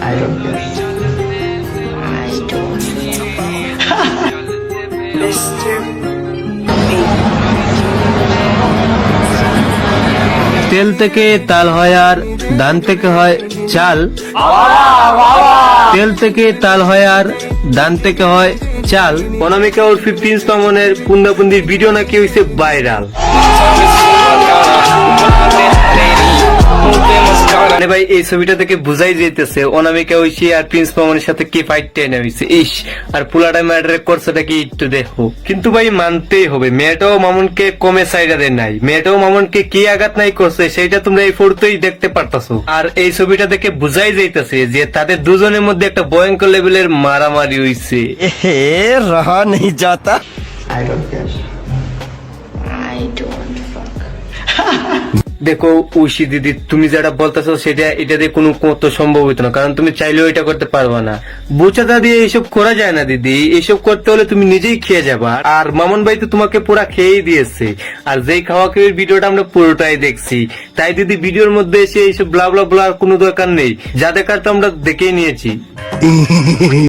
I don't care. I don't Mr. তেল থেকে তাল হয় আর ধান থেকে হয় চাল। তেল থেকে তাল হয় আর ধান থেকে হয় চাল। অনামিকা উর্ফি প্রিন্স মামুনের পুন্দাপুন্দির ভিডিও নাকি হইছে ভাইরাল। মানে ভাই এই ছবিটা থেকে বুঝাই যাইতেছে অনামিকা ঐশী আর প্রিন্স মামুনের সাথে কি ফাইট টেনে হয়েছে। ইস, আর পুলাটা ম্যাটারে করছেটা কি একটু দেখো। কিন্তু ভাই মানতেই হবে মেয়েটাও মামুনকে কমে সাইডা দেয় নাই, মেয়েটাও মামুনকে কি আঘাত নাই করছে সেটা তোমরা এই ফটোতেই দেখতে পারতাছো। আর এই ছবিটা দেখে বুঝাই যাইতেছে যে তাদের দুজনের মধ্যে একটা ভয়ঙ্কর লেভেলের মারামারি হইছে। रहा नहीं जाता। I don't care. I don't fuck. দেখো ঐশী দিদি, তুমি যেটা বলতেছো সেটা এটা দিয়ে কোনো কত সম্ভব হইতো না, কারণ তুমি চাইলেও এটা করতে পারবা না। বোচাদা দিয়ে এইসব করা যায় না দিদি, এইসব করতে হলে তুমি নিজেই খেয়ে যাবা। আর মামুন ভাই তো তোমাকে পুরা খেয়েই দিয়েছে, আর যেই খাওয়া খেয়ে ভিডিওটা আমরা পুরোটাই দেখছি। তাই দিদি ভিডিওর মধ্যে এসে এইসব ব্লা ব্লা ব্লার কোনো দরকার নেই, যা দেখার তো আমরা দেখেই নিয়েছি।